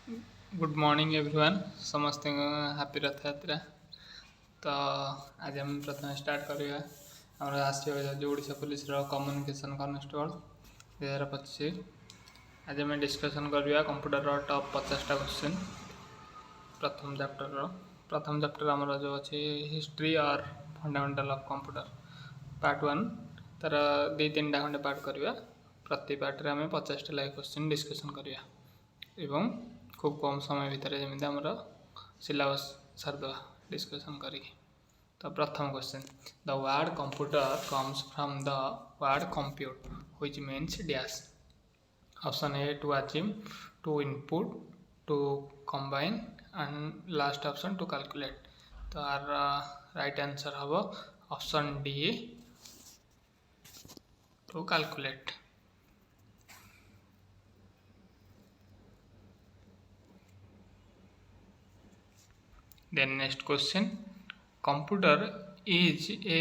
Good morning everyone समस्त happy रथ यात्रा। तो आज हम प्रथम स्टार्ट करवा आम आसो ओडिशा पुलिस कम्युनिकेशन कॉन्स्टेबल 2025। आज आम डिस्कसन करवा कंप्यूटर टॉप 50टा क्वेश्चन। प्रथम चैप्टर आमर जो अच्छी हिस्ट्री और फंडामेंटल ऑफ कंप्यूटर पार्ट 1 तार 2-3टा खंडे पार्ट करवा। प्रति पार्ट रे आम 50टा लाइक क्वेश्चन डिस्कसन करवा एवं खूब कम समय भितर जमी आमर सिलेबस सारदे डिस्कसन करी। तो प्रथम question the word computer comes from the word compute which means dash. Option A to achieve, to input, to combine and last option to calculate. तो आर राइट आंसर हम option D to calculate. Then next question, computer is a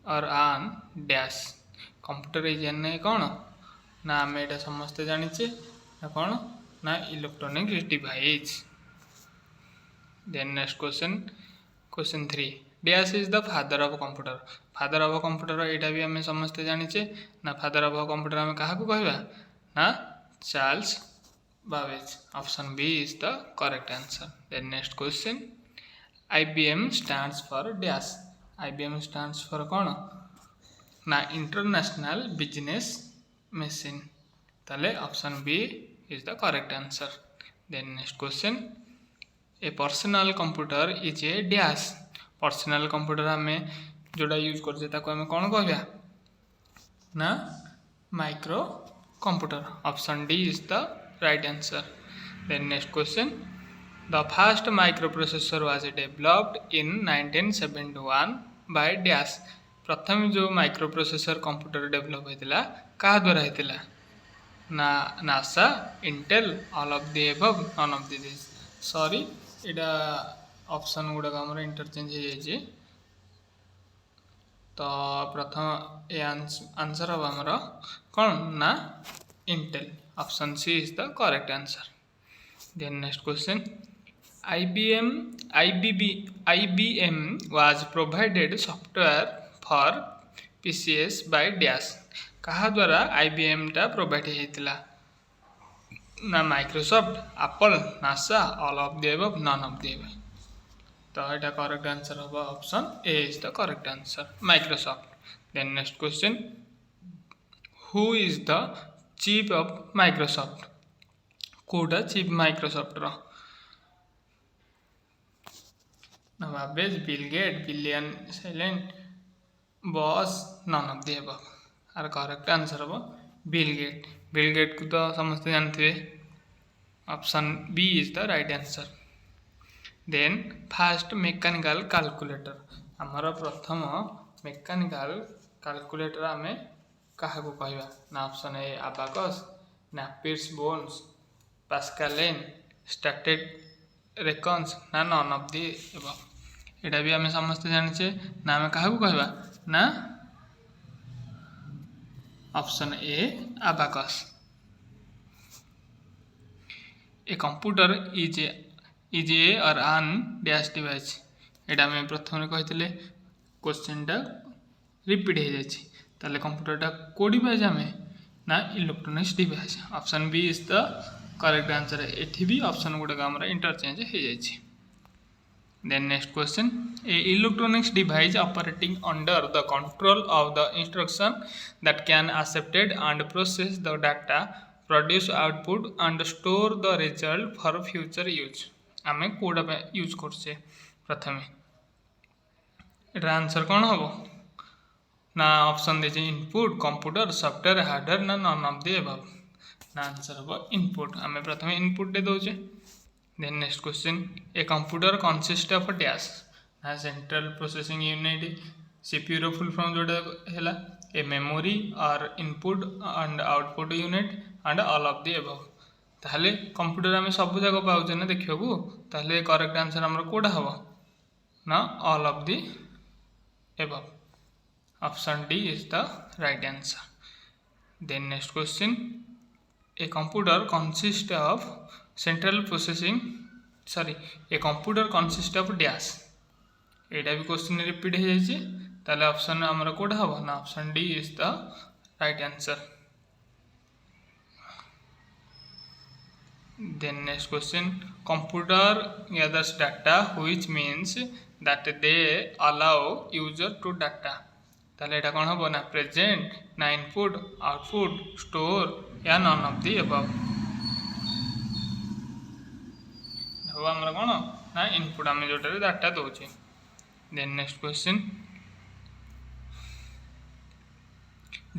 or an dash। computer is an कौन ना आम एटा समस्ते जानिचे ना कौन ना electronic device. Then next question, question 3 dash is the father of computer। Father of computer एटा भी आम समस्ते जानिचे ना फादर ऑफ कंप्यूटर आम क्या कहवा ना Charles Babbage। Option B is the correct answer। Then next question, IBM stands for dash। IBM stands for कौन ना इंटरनेशनल बिजनेस मशीन। ताले option B is the correct answer। Then next question, a personal computer is a dash। Personal computer आम जोड़ा use करछे ताको आम कौन कहवा ना micro computer. Option D is the right answer। Then next question, the first microprocessor was developed in 1971 by dash। प्रथम जो माइक्रोप्रोसेसर कंप्यूटर डेवलप होता क्या द्वारा होता ना NASA, Intel, all of the above, none of this. Sorry एटा option गुड़ाक आमर इंटरचेंज हो जाए। तो प्रथम ए आंसर हम आमर कौन ना Intel. Option C is the correct answer. Then next question, IBM was provided software for PCs by dash। कहा द्वारा IBM टा प्रोवाइड होता ना Microsoft, Apple, NASA, all of the above, none of the above. तो यहाँ correct answer हम option A is the correct answer Microsoft. Then next question, who is the chief of Microsoft. कोटा chief Microsoft रो ना Babbage, Bill Gate, billion silent, boss, none of the above. आर correct answer हम Bill Gate. Bill Gate को तो समस्त जानते option B is the right answer. Then fast mechanical calculator आमर प्रथम मेकानिकल कैलकुलेटर आम क्या कहवा ना ऑप्शन ए अबाकस, नापियर्स बोन्स, पास्कलेन, स्टैटेड रेकन्स ना नन ऑफ द एबव। एटा भी आम समस्त जानिचे ना आम क्या कहवा ना option A abacus. A computer is ए और आन डैश डिवाइस। एटा आम प्रथम कहते क्वेश्चनटा रिपीट हो जाए। कंप्यूटरटा को डिवाइस आम ना electronics device. Option B is the correct answer. एठी भी ऑप्शन गुड़ाक आमर इंटरचेंज हो जाए। Then next question, a electronics device operating under the control of the instruction that can accepted and process the data, produce output and store the result for future use. आम कौटा use करछे प्रथम एटार answer कौन हम ना option दे input, computer, software, hardware ना नन ऑफ द एबव। ना आंसर हम इनपुट। आम प्रथम इनपुट दे दौचे। Then next question, a computer consist of dash ना सेंट्रल प्रोसेसिंग यूनिट, सीपीयू रो फुल फॉर्म जोड़ा है, ए मेमोरी और input and output unit and all of the above. ताहले कंप्यूटर आम सब जाक पाचे ना देखा ताहले करेक्ट आंसर आमर कौटा हम ना all of the above. Option D is the right answer. Then next question, A computer consists of central processing sorry a computer consist of dash एटा भी क्वेश्चन रिपीट हो जाइए ताले ऑप्शन हमर कोड हबो ना option D is the right answer then next question computer gathers data which means that they allow user to data ताले एटा कोन हबो ना प्रेजेंट ना इनपुट आउटपुट स्टोर या नन ऑफ द अबव हबो हमर कोन ना इनपुट हम जोटा data दोचे then next question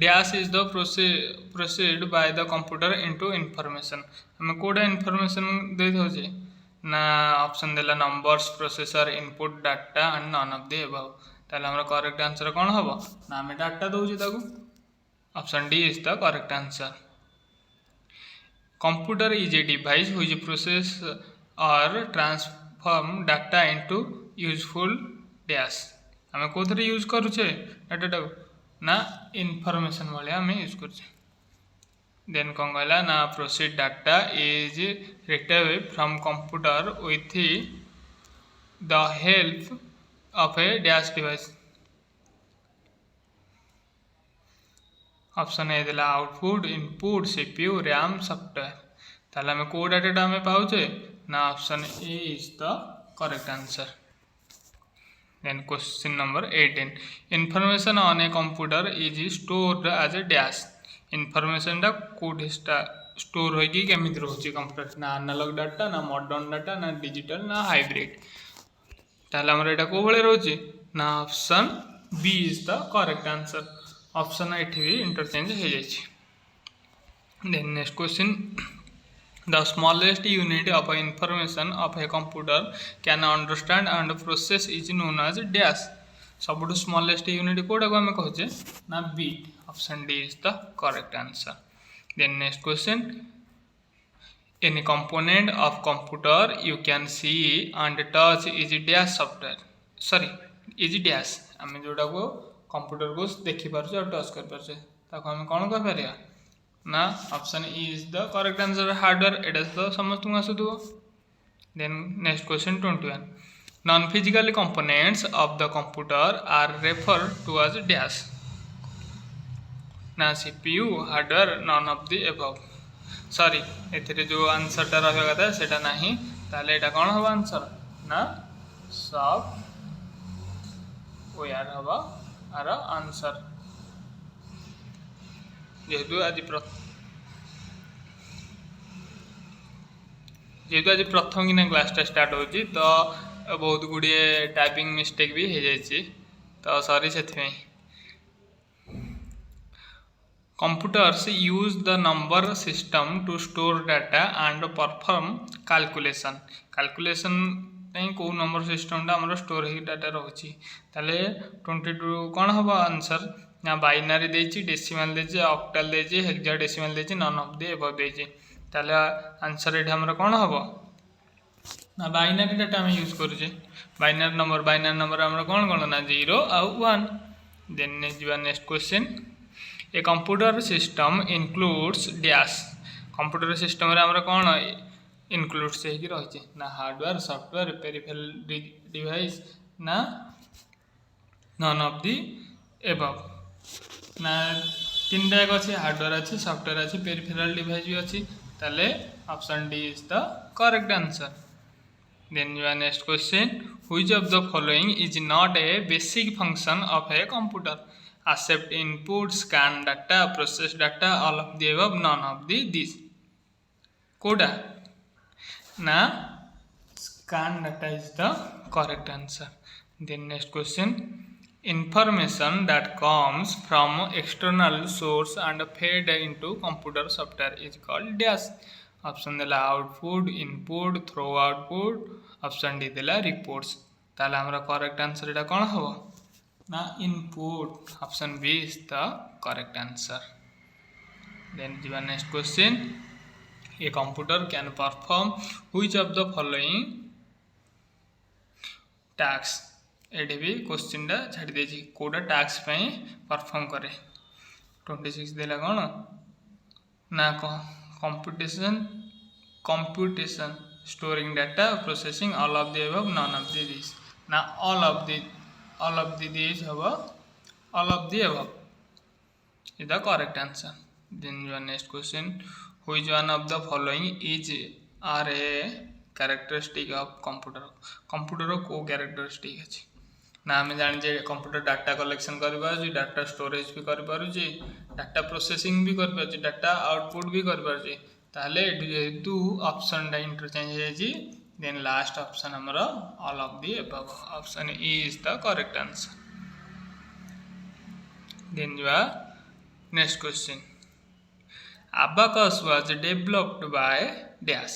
dash is the proceed by the computer into information हमें कोडा इनफॉरमेशन दे दोचे ना ऑप्शन देला numbers processor input data and none of the above ताले हमरा करेक्ट आंसर कोन हबो ना हमें डाटा दोचे ताको option D is the correct answer computer is a device which process और transform data into useful dash हमें कोथरे यूज करूचे डाटा ना इनफॉरमेशन वाले हमें यूज करूचे देन कौन कहला ना processed data is retrieved from computer with the help of a dash device option A देला output input CPU RAM software ताले हमें को डाटा हमें पाउचे ना option A is the correct answer then question number 18 information on a computer is stored as a dash information टा कोड store होगी केमिति रहउची कंप्यूटर ना एनालॉग डाटा ना मॉडर्न डाटा ना डिजिटल ना हाइब्रिड ताले हमर एटा को भले रहउची ना option B is the correct answer option एठी भी इंटरचेंज हो जायछि then next question the smallest unit of information of a computer can understand and process is known as dash सबुठु smallest unit कोडा को हमें कहचे ना bit option D is the correct answer then next question any component of computer you can see and touch is dash software sorry is dash हमें जोटा को computer को देखि पारछे और टच कर पारछे ताको हमें कोन कह परिया ना option E is the correct answer hardware एटा तो समस्त आसुथो then next question 21 non physical components of the computer are referred to as dash ना CPU hardware none of the above sorry एथिरे जो आंसर टा रहबा कथा सेटा नाही ताले एटा कोन हबा आंसर ना सब ओ यार हबा आर आंसर जेहेतु आज प्रथम कि क्लासटा स्टार्ट होची तो बहुत गुड़े टाइपिंग मिस्टेक भी हो जाए तो सॉरी से computers use the number system to store data and perform calculation को नंबर सिस्टम टा स्टोर हो डाटा रोची ताले 22 कौन हम आंसर ना बाइनरी देछि डेसिमल देछि ऑक्टल देछि हेक्साडेसिमल देछि नन ऑफ द अबव देछि ताले आंसर एटा हमर कोन हबो ना बाइनरी डाटा हम यूज करूचे बाइनरी नंबर हमर कोन कोन ना 0 और 1 then next question a computer system includes dash computer system रे हमर कोन इंक्लूड्स हेकि रहिছে ना हार्डवेयर सॉफ्टवेयर पेरिफेरल डिवाइस ना नन ऑफ द अबव ना तीन टाइप अच्छी हार्डवेयर अच्छी सॉफ्टवेयर अच्छी पेरिफेरल डिवाइस भी अच्छी ताले option D is the correct answer then your next question which of the following is not a basic function of a computer accept input scan data process data all of the above none of the this कोडा ना scan data is the correct answer then next question information that comes from external source and fed into computer software is called dash option देला output input throw output option D देला reports ताला हमरा correct answer एटा कोन हबो ना input option B is the correct answer then the next question a computer can perform which of the following tasks एडी भी question टा छाड़ी देछि कोडा टास्क पई परफॉर्म करे 26 देला कोन ना computation computation, storing data, processing, all of the above, none of the these. Now all of the these have all of the above is the correct answer. Then your next question, which one of the following is are a characteristic of computer? Computer को characteristic है ना आम जाने computer data collection कर data storage भी कर data processing भी कर डाटा आउटपुट भी कर जेहेतु ऑप्शन टा इंटरचेंज देन लास्ट ऑप्शन हमर all of the above option E is the correct answer. Then जो next question, abacus was developed by dash.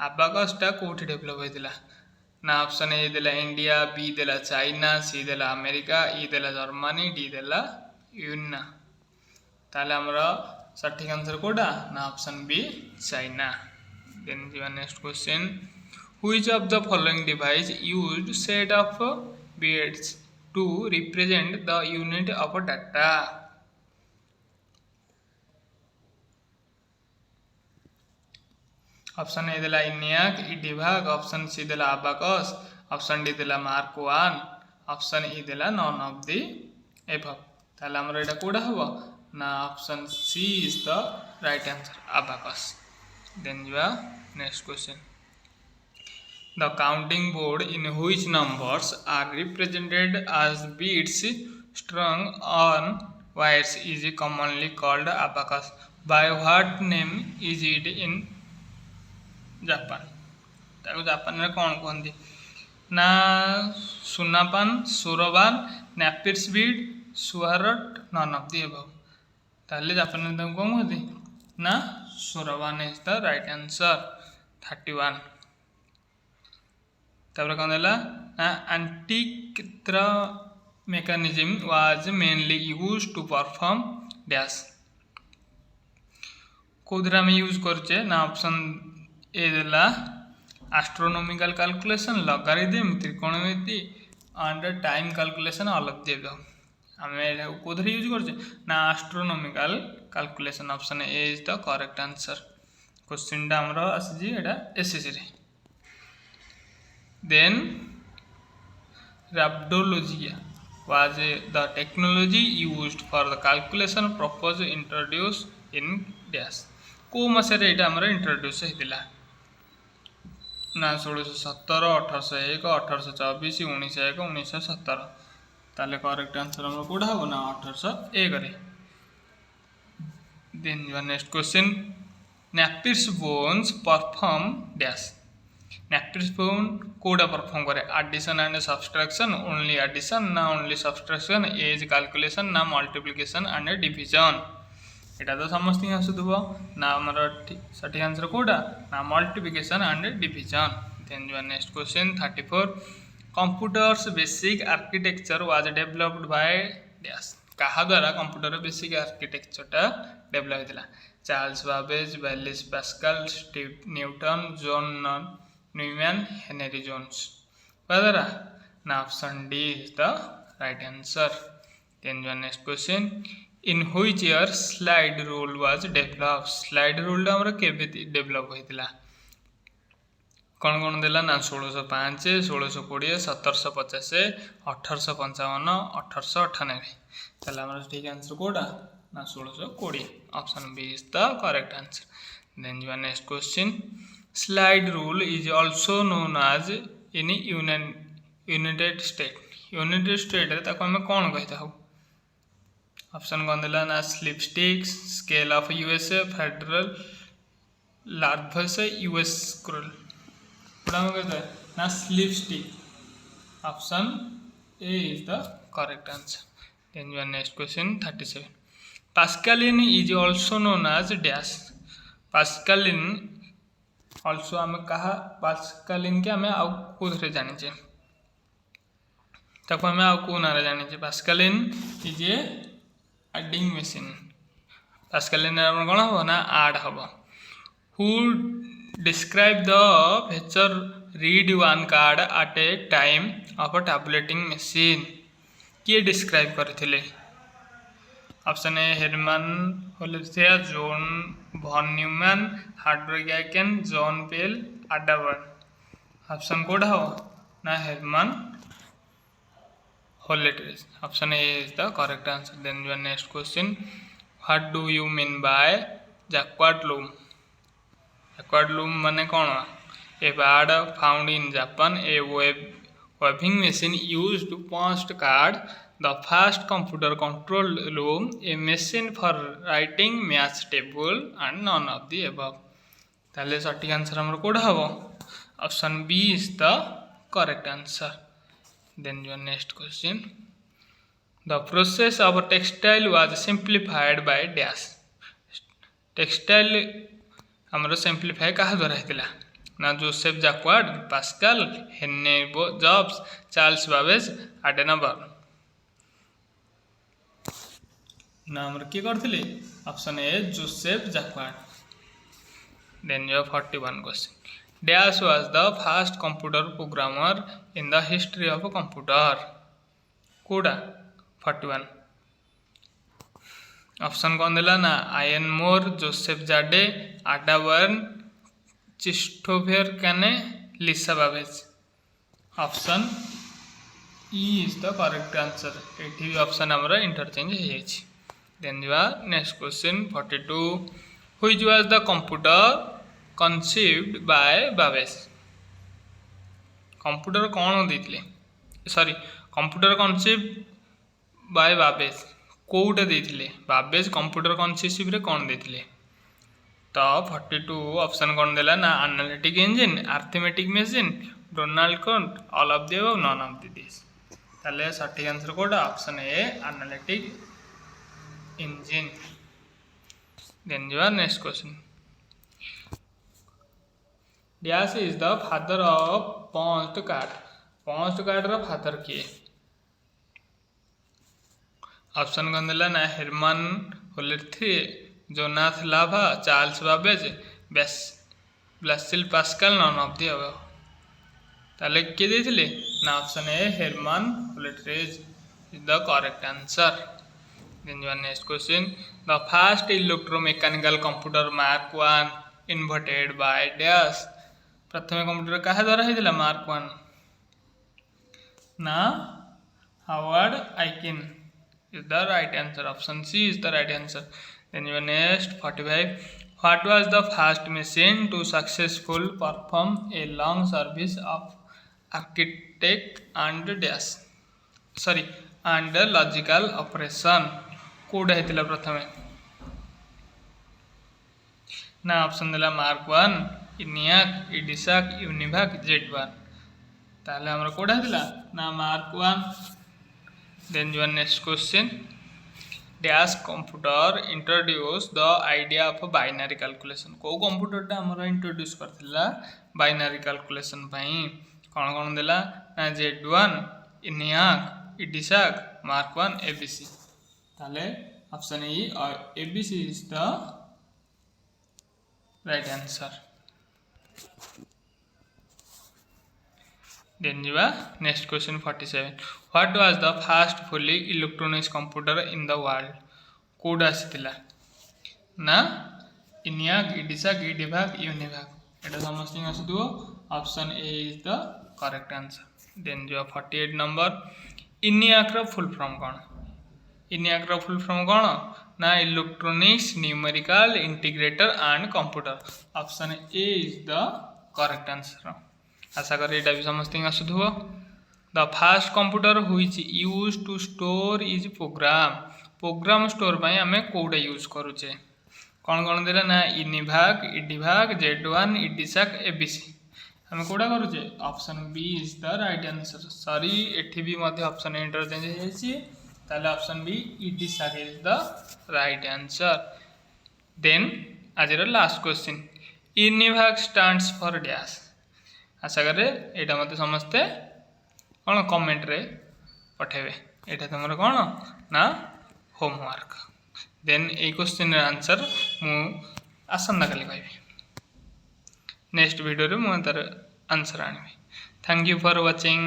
abacus टा कोठी डेवलप होइतिला ना ऑप्शन ए देला इंडिया, बी देला चाइना, सी देला अमेरिका, ई देला जर्मनी, डी देला यूना. ताले हमरा सठिक आंसर कोडा ना ऑप्शन बी चाइना. देन जीवा next question, which of the following device used set of bits to represent the unit of data. Option A देला ENIAC, EDVAC, option C देला अबाकस, ऑप्शन डी देला Mark 1, option E देला none of the above. ताले हमर एटा कोडा हबो ना option C is the right answer abacus. Then जो next question, the counting board in which numbers are represented as beads strung on wires is commonly called abacus. By what name is it in Japan? ताको Japan में कौन कहते ना सुनापान, Soroban, Napier's bead, सुहारट, none of the above. ताले Japan में ताको कौन कहते ना Soroban is the right answer 31. तापर कौन देला ना एंटीक्रा mechanism was mainly used to perform dash. Kodra में यूज करचे ना ऑप्शन ए देला एस्ट्रोनॉमिकल कैलकुलेशन, लॉगरिथम, त्रिकोणमिति and time calculation all of the above. हमें कोदरा यूज करचे ना astronomical calculation. Option A is the correct answer. Question टा हमरो आसी एटा एसएससी रे. Then rhabdologia was the technology used for the calculation purpose introduced in dash. को मसरे एटा हमर इंट्रोड्यूस हेतिला ना 1617, 1801, 1824, 1901, 1917. ताले करेक्ट आंसर हमर कोडा हो ना 1801 रे. Then your next question, Napier bones perform dash. Napier bone कोडा परफॉर्म करे addition and subtraction, only addition ना ओनली सब्सट्रैक्शन, एज कैलकुलेशन ना मल्टीप्लिकेशन एंड डिवीजन. एटा तो समस्त आसुथबो ना हमर सठी आंसर कोडा ना multiplication and division. Then your next question 34, computer's basic architecture was developed by dash. कहा द्वारा कंप्यूटर बेसिक आर्किटेक्चर टा डेवलप हेतिला? Charles Babbage, Wallis Pascal, Steve Newton, John Neumann, Henry Jones. द्वारा ना option D is the right answer. Then your next question, in which year slide rule was developed. Slide rule हमर केबे develop होइतिला? कौन कौन देला ना 1605, 1620, 1750, 1855, 1898. ताले हमर ठीक आंसर कोडा ना 1620. Option B is the correct answer. Then your next question, slide rule is also known as in United State. United State रे ताको हम कोन कहता हो? ऑप्शन कौन देला ना slip sticks, scale of USA, federal लार्वस, यूएस स्क्रोल. बड़ा हो गया ना slip stick. Option A is the correct answer. Then your next question 37, Pascaline is also known as dash. Pascaline also हमें कहा पास्कलिन के हमें आउ कोथरे जानि छे ताको हमें आउ को नारे जानि छे. Pascaline is a adding machine. Pascaline रे कोन हो ना ऐड हबो. Who describe the feature read one card at a time of a tabulating machine. किए डिस्क्राइब करथिले? Option A Herman Hollerith, John von Neumann, Hardwick Aiken, John Pell, Ada Bern. Option कोड हो ना हेरमन Holletries. Option A is the correct answer. Then your next question. What do you mean by Jacquard loom? Jacquard loom माने कौन? A bird found in Japan, a weaving machine used to post card, the first computer controlled loom, a machine for writing match table, and none of the above. ताले सटीक answer हमर code हबो. Option B is the correct answer. Then your next question. The process of textile was simplified by dash. Textile हमरो simplify कहा द्वारा हेतिला ना Joseph Jacquard, Pascal, Henry Jobs, Charles Babbage, Adena Bern. ना हमर की करथिले option A Joseph Jacquard. Then your 41 question. Dash was the first computer programmer in the history of a computer. कोड़ा 41. ऑप्शन कौन दिला ना Ion Moore, Joseph Jade, Ada Bern, Christopher Kane, Lisa Babbage. Option E is the correct answer. एठी भी option हमरा interchange हो जायछि. Then जो next question 42. Which was the computer conceived by Babbage? Computer कौन देथिले sorry computer conceived by Babbage कोउटा देथिले बाबेज कंप्यूटर कनसीव रे कौन देथिले. तो 42 ऑप्शन कौन देला ना analytic engine, arithmetic machine, Donald Kant, all of the above, none of the this. ताले सटीक आंसर कोडा option A analytic engine. Then जो next question. Dash is the father of punched card. punched card रो father किए. Option कौन दिला ना Herman Hollerith, जोनाथ लाभा, Charles Babbage, Blaise Pascal, none of the above. ताले के देथिले ना option A Herman Hollerith is the correct answer. Then your next question. The first electromechanical computer Mark 1 invented by dash. प्रथम कंप्यूटर कहा द्वारा होता मार्क 1 ना Howard Aiken is the right answer. Option C is the right answer. Then your next 45. What was the first machine to successful perform a long service of architect and dash sorry and logical operation. कोड हेतिला प्रथमे ना option दिला mark 1, इनियाक, इडिसाक, यूनिभाक, जेडवान. ताले हमरा कोड हेतिला ना Mark 1. Then your next question. Dash computer introduce the idea of binary calculation. को कंप्यूटर टा हमरा इंट्रोड्यूस करथिला बाइनरी कैलकुलेशन पई. कोन कोन देला ना जेडवान, इनियाक, इडिसाक, मार्क 1, एबीसी. ताले ऑप्शन ई और ABC is the right answer. Then you next question 47. What was the first fully electronic computer in the world? कोड आसीतिला ना इनियाक, इडिसाक, इडिभाक, यूनिभाक. एटा समस्ती आसीदो. Option A is the correct answer. Then जो 48 number. ENIAC रो full form कोन? ENIAC रो फुल फॉर्म कोन ना electronics numerical integrator and computer. Option A is the correct answer. आशा करी एटा भी समस्ती आसुथुबो. The first computer which use to store is program. Program store पई हमें कोडा यूज करूचे. कौन कौन देला ना इनिभाग, इडिभाग, जेडवान, इडिसाक, एबीसी. हमें कोडा करूचे option B is the right answer. Sorry एठी भी मध्ये ऑप्शन इंटरचेंज हो जायछि. ताले option B EDSAC is the right answer. Then आज last question. UNIVAC stands for dash. आशा करे एटा मते समस्ते कौन कमेंट रे पठेबे. एटा तुमर कौन ना होमवर्क. देन ए क्वेश्चन आंसर मु आसंदा काली कहबी. नेक्स्ट वीडियो रे मु तार आंसर आनिबी. Thank you for watching.